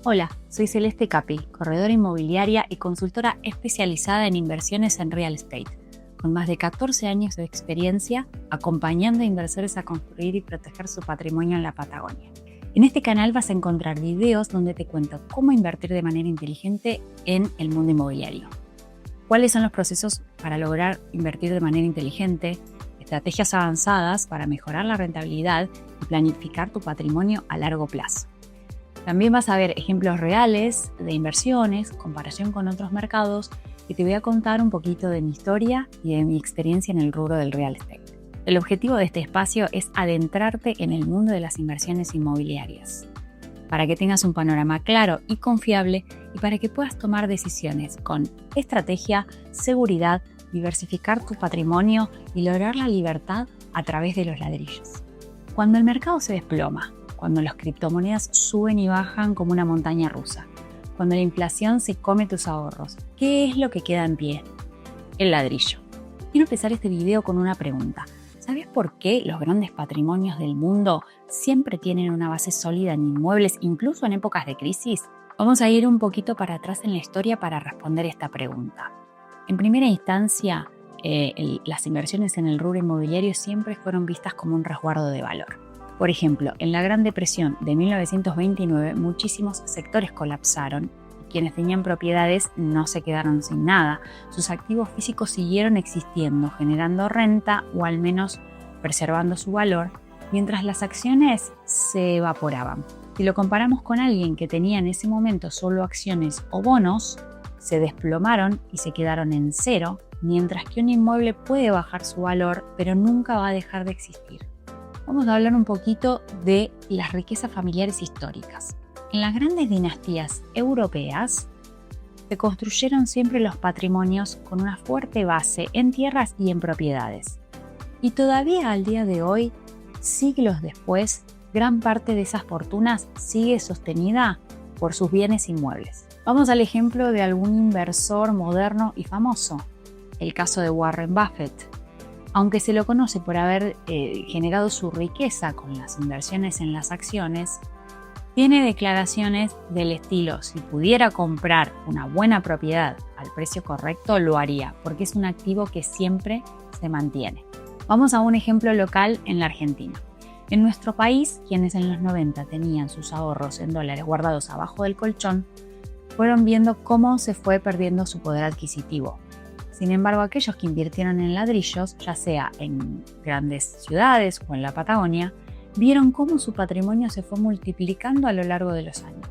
Hola, soy Celeste Capi, corredora inmobiliaria y consultora especializada en inversiones en real estate, con más de 14 años de experiencia acompañando a inversores a construir y proteger su patrimonio en la Patagonia. En este canal vas a encontrar videos donde te cuento cómo invertir de manera inteligente en el mundo inmobiliario. Cuáles son los procesos para lograr invertir de manera inteligente, estrategias avanzadas para mejorar la rentabilidad y planificar tu patrimonio a largo plazo. También vas a ver ejemplos reales de inversiones, comparación con otros mercados y te voy a contar un poquito de mi historia y de mi experiencia en el rubro del real estate. El objetivo de este espacio es adentrarte en el mundo de las inversiones inmobiliarias, para que tengas un panorama claro y confiable y para que puedas tomar decisiones con estrategia, seguridad, diversificar tu patrimonio y lograr la libertad a través de los ladrillos. Cuando el mercado se desploma, cuando las criptomonedas suben y bajan como una montaña rusa, cuando la inflación se come tus ahorros, ¿qué es lo que queda en pie? El ladrillo. Quiero empezar este video con una pregunta. ¿Sabes por qué los grandes patrimonios del mundo siempre tienen una base sólida en inmuebles, incluso en épocas de crisis? Vamos a ir un poquito para atrás en la historia para responder esta pregunta. En primera instancia, las inversiones en el rubro inmobiliario siempre fueron vistas como un resguardo de valor. Por ejemplo, en la Gran Depresión de 1929, muchísimos sectores colapsaron y quienes tenían propiedades no se quedaron sin nada. Sus activos físicos siguieron existiendo, generando renta o al menos preservando su valor, mientras las acciones se evaporaban. Si lo comparamos con alguien que tenía en ese momento solo acciones o bonos, se desplomaron y se quedaron en cero, mientras que un inmueble puede bajar su valor, pero nunca va a dejar de existir. Vamos a hablar un poquito de las riquezas familiares históricas. En las grandes dinastías europeas se construyeron siempre los patrimonios con una fuerte base en tierras y en propiedades. Y todavía al día de hoy, siglos después, gran parte de esas fortunas sigue sostenida por sus bienes inmuebles. Vamos al ejemplo de algún inversor moderno y famoso, el caso de Warren Buffett. Aunque se lo conoce por haber generado su riqueza con las inversiones en las acciones, tiene declaraciones del estilo: si pudiera comprar una buena propiedad al precio correcto, lo haría, porque es un activo que siempre se mantiene. Vamos a un ejemplo local en la Argentina. En nuestro país, quienes en los 90 tenían sus ahorros en dólares guardados abajo del colchón, fueron viendo cómo se fue perdiendo su poder adquisitivo. Sin embargo, aquellos que invirtieron en ladrillos, ya sea en grandes ciudades o en la Patagonia, vieron cómo su patrimonio se fue multiplicando a lo largo de los años.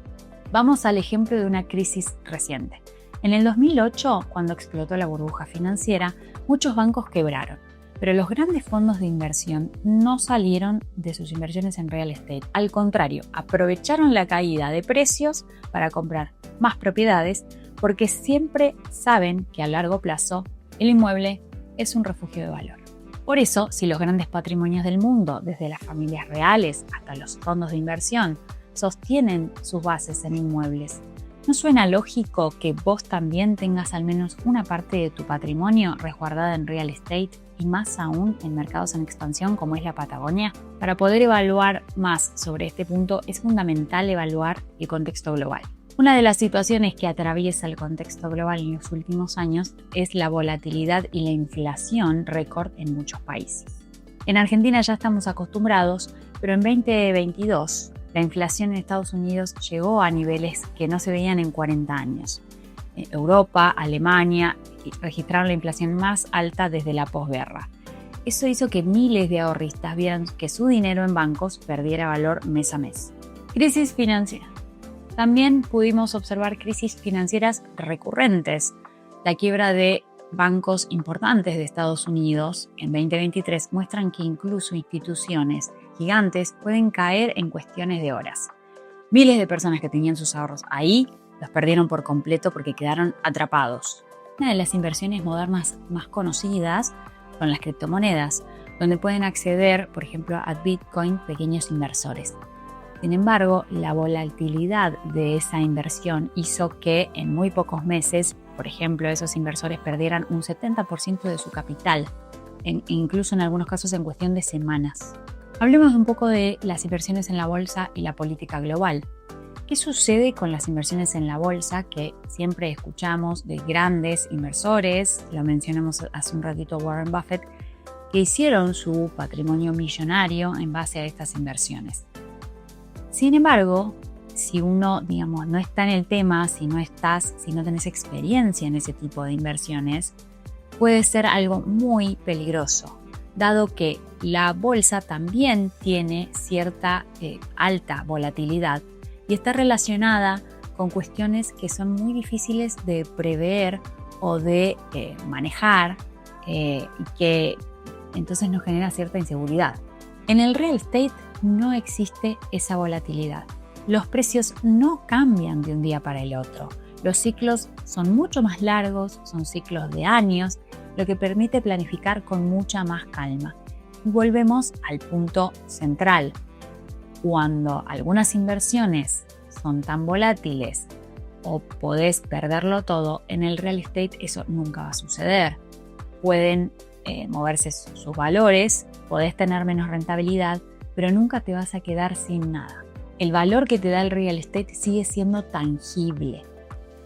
Vamos al ejemplo de una crisis reciente. En el 2008, cuando explotó la burbuja financiera, muchos bancos quebraron, pero los grandes fondos de inversión no salieron de sus inversiones en real estate. Al contrario, aprovecharon la caída de precios para comprar más propiedades, porque siempre saben que a largo plazo el inmueble es un refugio de valor. Por eso, si los grandes patrimonios del mundo, desde las familias reales hasta los fondos de inversión, sostienen sus bases en inmuebles, ¿no suena lógico que vos también tengas al menos una parte de tu patrimonio resguardada en real estate y más aún en mercados en expansión como es la Patagonia? Para poder evaluar más sobre este punto es fundamental evaluar el contexto global. Una de las situaciones que atraviesa el contexto global en los últimos años es la volatilidad y la inflación récord en muchos países. En Argentina ya estamos acostumbrados, pero en 2022 la inflación en Estados Unidos llegó a niveles que no se veían en 40 años. Europa, Alemania registraron la inflación más alta desde la posguerra. Eso hizo que miles de ahorristas vieran que su dinero en bancos perdiera valor mes a mes. Crisis financiera. También pudimos observar crisis financieras recurrentes. La quiebra de bancos importantes de Estados Unidos en 2023 muestran que incluso instituciones gigantes pueden caer en cuestiones de horas. Miles de personas que tenían sus ahorros ahí los perdieron por completo porque quedaron atrapados. Una de las inversiones modernas más conocidas son las criptomonedas, donde pueden acceder, por ejemplo, a Bitcoin pequeños inversores. Sin embargo, la volatilidad de esa inversión hizo que en muy pocos meses, por ejemplo, esos inversores perdieran un 70% de su capital, incluso en algunos casos en cuestión de semanas. Hablemos un poco de las inversiones en la bolsa y la política global. ¿Qué sucede con las inversiones en la bolsa que siempre escuchamos de grandes inversores? Lo mencionamos hace un ratito, Warren Buffett, que hicieron su patrimonio millonario en base a estas inversiones. Sin embargo, si uno, no está en el tema, si no tenés experiencia en ese tipo de inversiones, puede ser algo muy peligroso, dado que la bolsa también tiene cierta alta volatilidad y está relacionada con cuestiones que son muy difíciles de prever o de manejar y que entonces nos genera cierta inseguridad. En el real estate no existe esa volatilidad. Los precios no cambian de un día para el otro. Los ciclos son mucho más largos, son ciclos de años, lo que permite planificar con mucha más calma. Y volvemos al punto central. Cuando algunas inversiones son tan volátiles o podés perderlo todo, en el real estate eso nunca va a suceder. Pueden moverse sus valores, podés tener menos rentabilidad, pero nunca te vas a quedar sin nada. El valor que te da el real estate sigue siendo tangible.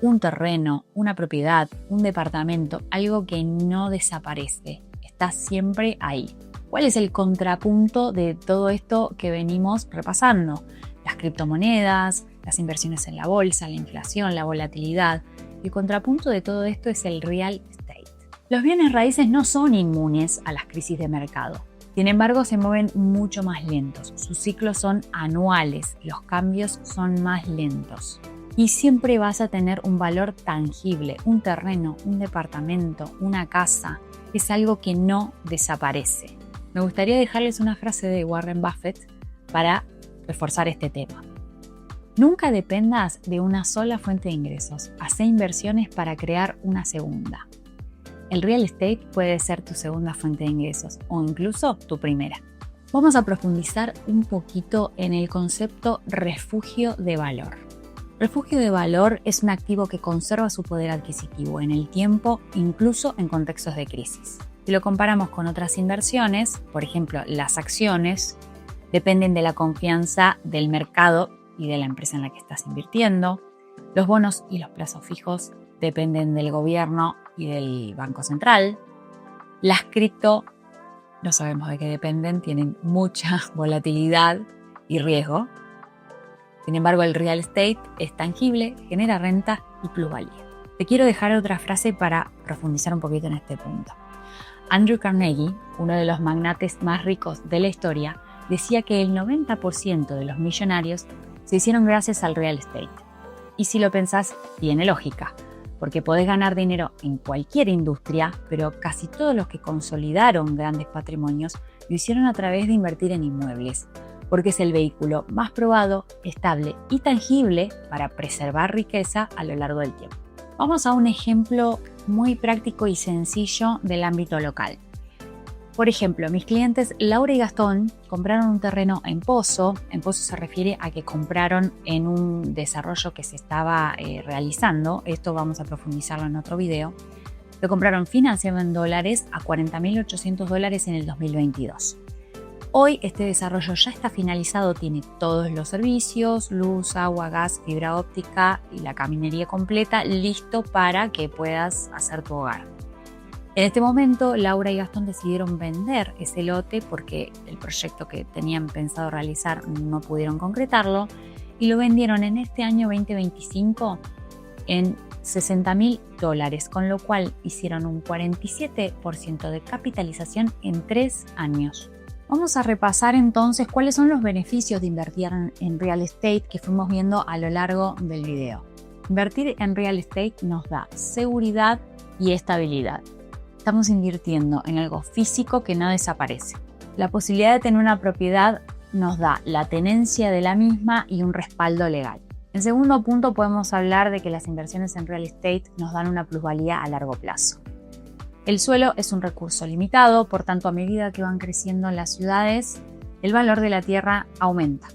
Un terreno, una propiedad, un departamento, algo que no desaparece, está siempre ahí. ¿Cuál es el contrapunto de todo esto que venimos repasando? Las criptomonedas, las inversiones en la bolsa, la inflación, la volatilidad. El contrapunto de todo esto es el real estate. Los bienes raíces no son inmunes a las crisis de mercado. Sin embargo, se mueven mucho más lentos. Sus ciclos son anuales, los cambios son más lentos. Y siempre vas a tener un valor tangible, un terreno, un departamento, una casa. Es algo que no desaparece. Me gustaría dejarles una frase de Warren Buffett para reforzar este tema. Nunca dependas de una sola fuente de ingresos. Hacé inversiones para crear una segunda. El real estate puede ser tu segunda fuente de ingresos o incluso tu primera. Vamos a profundizar un poquito en el concepto refugio de valor. Refugio de valor es un activo que conserva su poder adquisitivo en el tiempo, incluso en contextos de crisis. Si lo comparamos con otras inversiones, por ejemplo, las acciones, dependen de la confianza del mercado y de la empresa en la que estás invirtiendo. Los bonos y los plazos fijos dependen del gobierno y del Banco Central. Las cripto, no sabemos de qué dependen, tienen mucha volatilidad y riesgo. Sin embargo, el real estate es tangible, genera renta y plusvalía. Te quiero dejar otra frase para profundizar un poquito en este punto. Andrew Carnegie, uno de los magnates más ricos de la historia, decía que el 90% de los millonarios se hicieron gracias al real estate. Y si lo pensás, tiene lógica, porque podés ganar dinero en cualquier industria, pero casi todos los que consolidaron grandes patrimonios lo hicieron a través de invertir en inmuebles, porque es el vehículo más probado, estable y tangible para preservar riqueza a lo largo del tiempo. Vamos a un ejemplo muy práctico y sencillo del ámbito local. Por ejemplo, mis clientes Laura y Gastón compraron un terreno en Pozo. En Pozo se refiere a que compraron en un desarrollo que se estaba realizando. Esto vamos a profundizarlo en otro video. Lo compraron financiado en dólares a $40.800 en el 2022. Hoy este desarrollo ya está finalizado, tiene todos los servicios, luz, agua, gas, fibra óptica y la caminería completa, listo para que puedas hacer tu hogar. En este momento, Laura y Gastón decidieron vender ese lote porque el proyecto que tenían pensado realizar no pudieron concretarlo y lo vendieron en este año 2025 en $60.000, con lo cual hicieron un 47% de capitalización en 3 años. Vamos a repasar entonces cuáles son los beneficios de invertir en real estate que fuimos viendo a lo largo del video. Invertir en real estate nos da seguridad y estabilidad. Estamos invirtiendo en algo físico que no desaparece. La posibilidad de tener una propiedad nos da la tenencia de la misma y un respaldo legal. En segundo punto, podemos hablar de que las inversiones en real estate nos dan una plusvalía a largo plazo. El suelo es un recurso limitado, por tanto, a medida que van creciendo las ciudades, el valor de la tierra aumenta.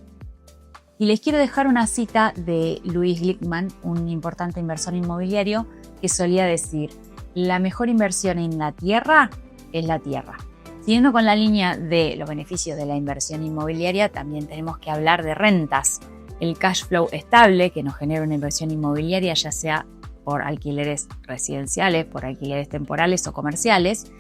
Y les quiero dejar una cita de Louis Glickman, un importante inversor inmobiliario, que solía decir: la mejor inversión en la tierra es la tierra. Siguiendo con la línea de los beneficios de la inversión inmobiliaria, también tenemos que hablar de rentas. el cash flow estable que nos genera una inversión inmobiliaria, ya sea por alquileres residenciales, por alquileres temporales o comerciales,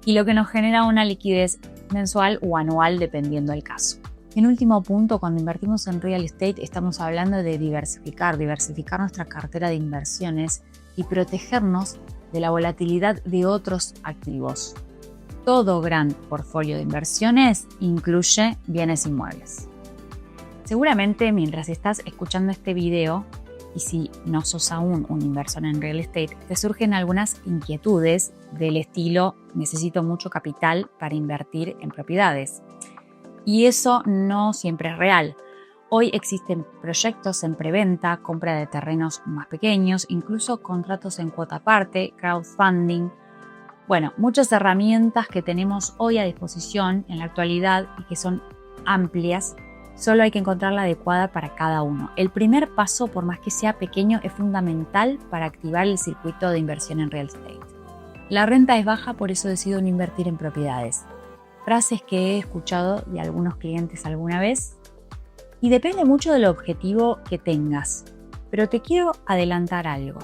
y lo que nos genera una liquidez mensual o anual dependiendo del caso. En último punto, cuando invertimos en real estate estamos hablando de diversificar nuestra cartera de inversiones y protegernos de la volatilidad de otros activos. Todo gran portfolio de inversiones incluye bienes inmuebles. Seguramente mientras estás escuchando este video, y si no sos aún un inversor en real estate, te surgen algunas inquietudes del estilo: necesito mucho capital para invertir en propiedades. Y eso no siempre es real. Hoy existen proyectos en preventa, compra de terrenos más pequeños, incluso contratos en cuota aparte, crowdfunding. Bueno, muchas herramientas que tenemos hoy a disposición en la actualidad y que son amplias. Solo hay que encontrar la adecuada para cada uno. El primer paso, por más que sea pequeño, es fundamental para activar el circuito de inversión en real estate. La renta es baja, por eso decido no invertir en propiedades. Frases que he escuchado de algunos clientes alguna vez. Y depende mucho del objetivo que tengas. Pero te quiero adelantar algo.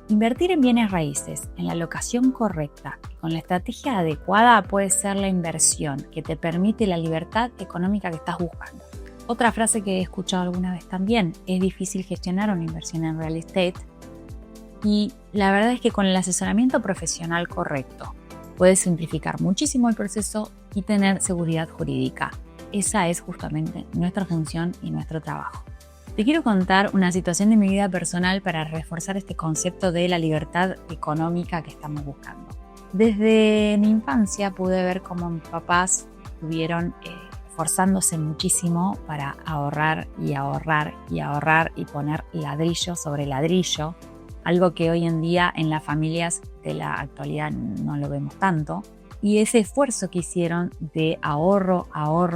Invertir en bienes raíces en la locación correcta y con la estrategia adecuada puede ser la inversión que te permite la libertad económica que estás buscando. Otra frase que he escuchado alguna vez también: es difícil gestionar una inversión en real estate, y la verdad es que con el asesoramiento profesional correcto puedes simplificar muchísimo el proceso y tener seguridad jurídica. Esa es justamente nuestra función y nuestro trabajo. Te quiero contar una situación de mi vida personal para reforzar este concepto de la libertad económica que estamos buscando. Desde mi infancia pude ver cómo mis papás estuvieron esforzándose muchísimo para ahorrar y ahorrar y ahorrar y poner ladrillo sobre ladrillo, algo que hoy en día en las familias de la actualidad no lo vemos tanto. Y ese esfuerzo que hicieron de ahorro,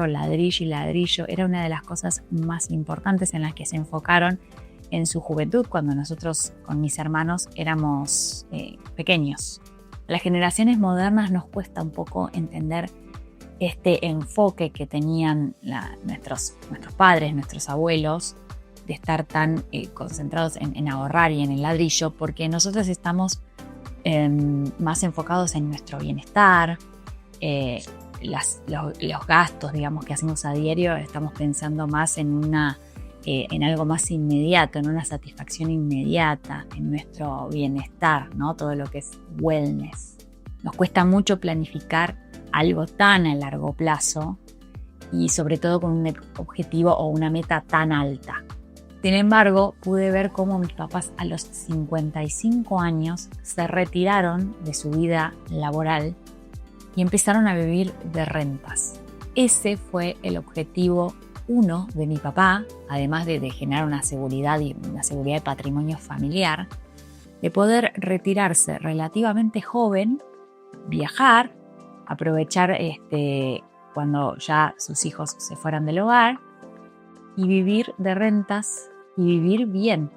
ladrillo y ladrillo, era una de las cosas más importantes en las que se enfocaron en su juventud, cuando nosotros con mis hermanos éramos pequeños. A las generaciones modernas nos cuesta un poco entender este enfoque que tenían nuestros padres, nuestros abuelos, de estar tan concentrados en ahorrar y en el ladrillo, porque nosotros estamos más enfocados en nuestro bienestar, los gastos, digamos, que hacemos a diario. Estamos pensando más en algo más inmediato, en una satisfacción inmediata, en nuestro bienestar, ¿no? Todo lo que es wellness. Nos cuesta mucho planificar algo tan a largo plazo y sobre todo con un objetivo o una meta tan alta. Sin embargo, pude ver cómo mis papás a los 55 años se retiraron de su vida laboral y empezaron a vivir de rentas. Ese fue el objetivo uno de mi papá, además de generar una seguridad de patrimonio familiar, de poder retirarse relativamente joven, viajar, aprovechar cuando ya sus hijos se fueran del hogar y vivir de rentas y vivir bien.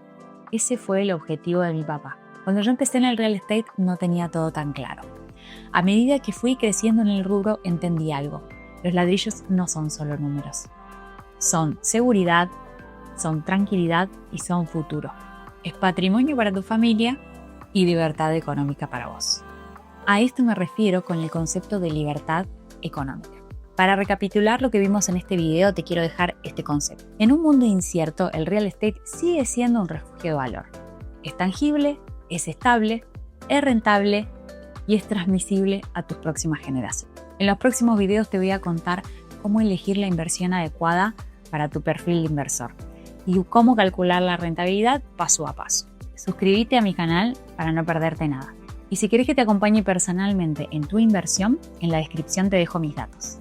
Ese fue el objetivo de mi papá. Cuando yo empecé en el real estate no tenía todo tan claro. A medida que fui creciendo en el rubro entendí algo. Los ladrillos no son solo números. Son seguridad, son tranquilidad y son futuro. Es patrimonio para tu familia y libertad económica para vos. A esto me refiero con el concepto de libertad económica. Para recapitular lo que vimos en este video, te quiero dejar este concepto. En un mundo incierto, el real estate sigue siendo un refugio de valor. Es tangible, es estable, es rentable y es transmisible a tus próximas generaciones. En los próximos videos te voy a contar cómo elegir la inversión adecuada para tu perfil de inversor y cómo calcular la rentabilidad paso a paso. Suscríbete a mi canal para no perderte nada. Y si quieres que te acompañe personalmente en tu inversión, en la descripción te dejo mis datos.